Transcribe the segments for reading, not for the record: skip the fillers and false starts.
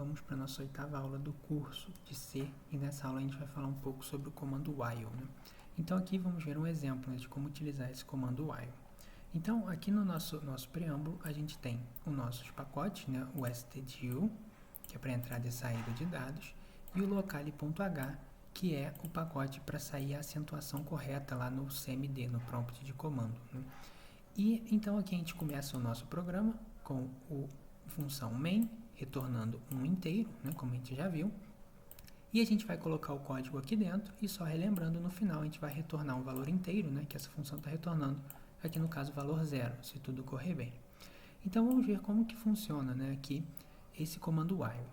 vamos para a nossa 8ª aula do curso de C, e nessa aula a gente vai falar um pouco sobre o comando while, né? Então aqui vamos ver um exemplo, né, de como utilizar esse comando while. Então aqui no nosso preâmbulo a gente tem os nossos pacotes, né, o stdio, que é para entrada e saída de dados, e o locale.h, que é o pacote para sair a acentuação correta lá no CMD, no prompt de comando, né? E então aqui a gente começa o nosso programa com a função main, retornando um inteiro, né, como a gente já viu. E a gente vai colocar o código aqui dentro e só relembrando, no final a gente vai retornar um valor inteiro, né, que essa função está retornando, aqui no caso valor 0, se tudo correr bem. Então vamos ver como que funciona, né, aqui esse comando while.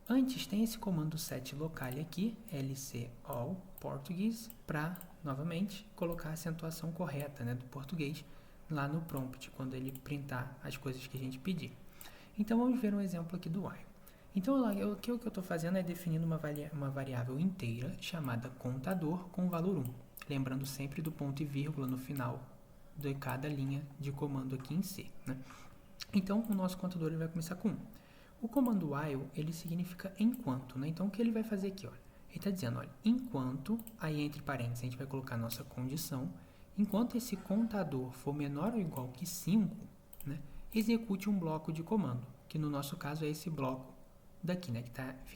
Antes tem esse comando set locale aqui, lc all português, para novamente colocar a acentuação correta, né, do português lá no prompt, quando ele printar as coisas que a gente pedir. Então vamos ver um exemplo aqui do while. Então o que eu estou fazendo é definindo uma variável inteira chamada contador com o valor 1. Lembrando sempre do ponto e vírgula no final de cada linha de comando aqui em C, né? Então o nosso contador ele vai começar com 1. O comando while ele significa enquanto, né? Então o que ele vai fazer aqui? Olha, ele está dizendo, olha, enquanto, aí entre parênteses a gente vai colocar a nossa condição, enquanto esse contador for menor ou igual que 5, né, execute um bloco de comando, que no nosso caso é esse bloco daqui, né,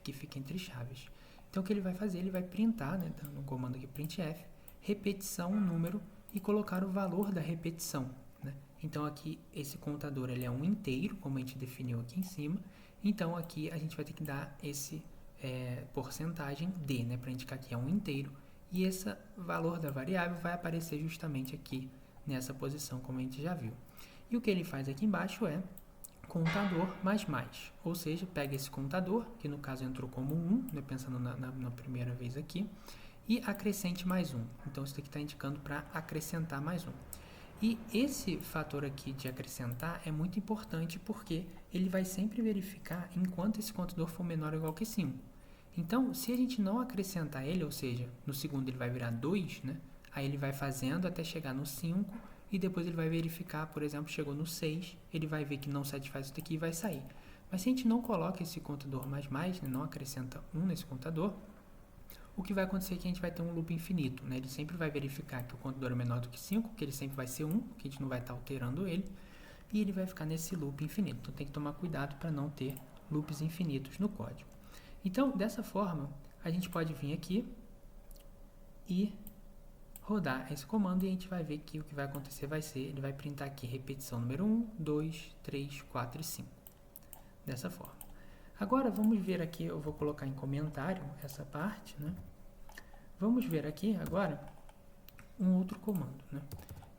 que fica entre chaves. Então o que ele vai fazer? Ele vai printar, né, no comando aqui printf, repetição, número, e colocar o valor da repetição, né? Então aqui esse contador ele é um inteiro, como a gente definiu aqui em cima. Então aqui a gente vai ter que dar esse porcentagem d, né, para indicar que é um inteiro. E esse valor da variável vai aparecer justamente aqui nessa posição, como a gente já viu. E o que ele faz aqui embaixo é contador mais, ou seja, pega esse contador, que no caso entrou como 1, né, pensando na primeira vez aqui, e acrescente mais 1. Então isso aqui está indicando para acrescentar mais 1. E esse fator aqui de acrescentar é muito importante porque ele vai sempre verificar enquanto esse contador for menor ou igual que 5. Então, se a gente não acrescentar ele, ou seja, no segundo ele vai virar 2, né? Aí ele vai fazendo até chegar no 5 e depois ele vai verificar, por exemplo, chegou no 6, ele vai ver que não satisfaz isso daqui e vai sair. Mas se a gente não coloca esse contador mais, né, não acrescenta 1 nesse contador, o que vai acontecer é que a gente vai ter um loop infinito, né? Ele sempre vai verificar que o contador é menor do que 5, que ele sempre vai ser 1, que a gente não vai estar alterando ele, e ele vai ficar nesse loop infinito. Então tem que tomar cuidado para não ter loops infinitos no código. Então, dessa forma, a gente pode vir aqui e rodar esse comando e a gente vai ver que o que vai acontecer vai ser, ele vai printar aqui repetição número 1, 2, 3, 4 e 5. Dessa forma. Agora, vamos ver aqui, eu vou colocar em comentário essa parte, né? Vamos ver aqui agora um outro comando, né?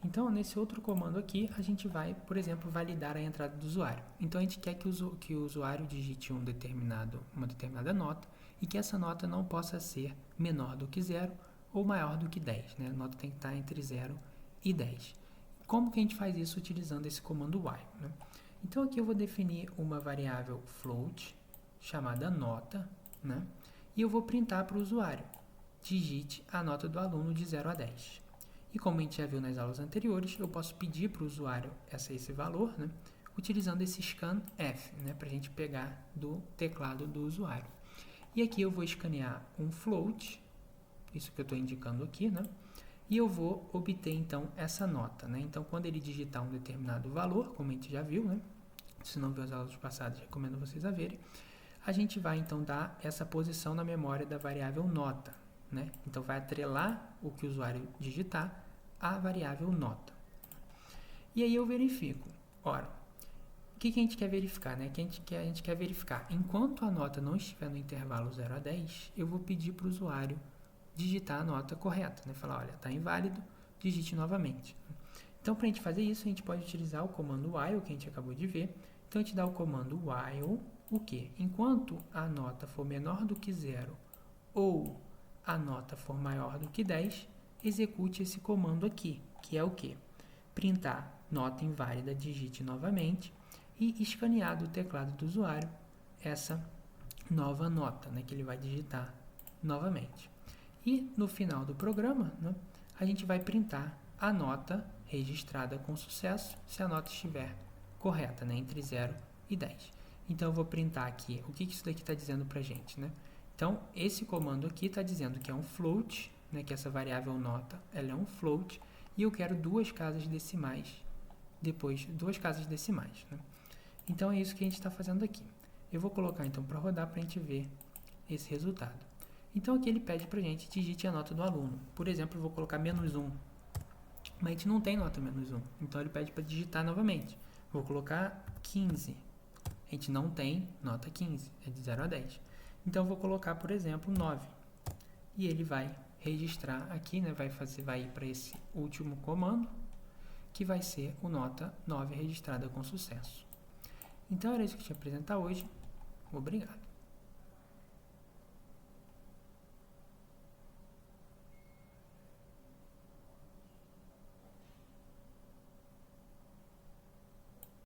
Então, nesse outro comando aqui, a gente vai, por exemplo, validar a entrada do usuário. Então, a gente quer que o usuário digite uma determinada nota e que essa nota não possa ser menor do que 0 ou maior do que 10, né? A nota tem que estar entre 0 e 10. Como que a gente faz isso utilizando esse comando while, né? Então, aqui eu vou definir uma variável float chamada nota, né? E eu vou printar para o usuário. Digite a nota do aluno de 0 a 10. E como a gente já viu nas aulas anteriores, eu posso pedir para o usuário esse valor, né, utilizando esse scanf, né, para a gente pegar do teclado do usuário. E aqui eu vou escanear um float, isso que eu estou indicando aqui, né, e eu vou obter então essa nota, né. Então quando ele digitar um determinado valor, como a gente já viu, né, se não viu as aulas passadas, recomendo vocês a verem, a gente vai então dar essa posição na memória da variável nota, né? Então vai atrelar o que o usuário digitar à variável nota. E aí eu verifico. Ora, o que a gente quer verificar, né? A gente quer verificar, enquanto a nota não estiver no intervalo 0 a 10, eu vou pedir para o usuário digitar a nota correta, né? Falar, olha, está inválido, digite novamente. Então, para a gente fazer isso, a gente pode utilizar o comando while, que a gente acabou de ver. Então, a gente dá o comando while, o quê? Enquanto a nota for menor do que 0 ou a nota for maior do que 10, execute esse comando aqui, que é o quê? Printar nota inválida, digite novamente e escanear do teclado do usuário essa nova nota, né, que ele vai digitar novamente. E no final do programa, né, a gente vai printar a nota registrada com sucesso, se a nota estiver correta, né, entre 0 e 10. Então, eu vou printar aqui o que isso daqui está dizendo para a gente, né? Então, esse comando aqui está dizendo que é um float, né? Que essa variável nota, ela é um float, e eu quero duas casas decimais, depois duas casas decimais, né? Então, é isso que a gente está fazendo aqui. Eu vou colocar, então, para rodar, para a gente ver esse resultado. Então, aqui ele pede para a gente digite a nota do aluno. Por exemplo, eu vou colocar -1, mas a gente não tem nota -1, então ele pede para digitar novamente. Vou colocar 15. A gente não tem nota 15, é de 0 a 10. Então, eu vou colocar, por exemplo, 9. E ele vai registrar aqui, né, vai ir para esse último comando, que vai ser o nota 9 registrada com sucesso. Então, era isso que eu tinha que apresentar hoje. Obrigado.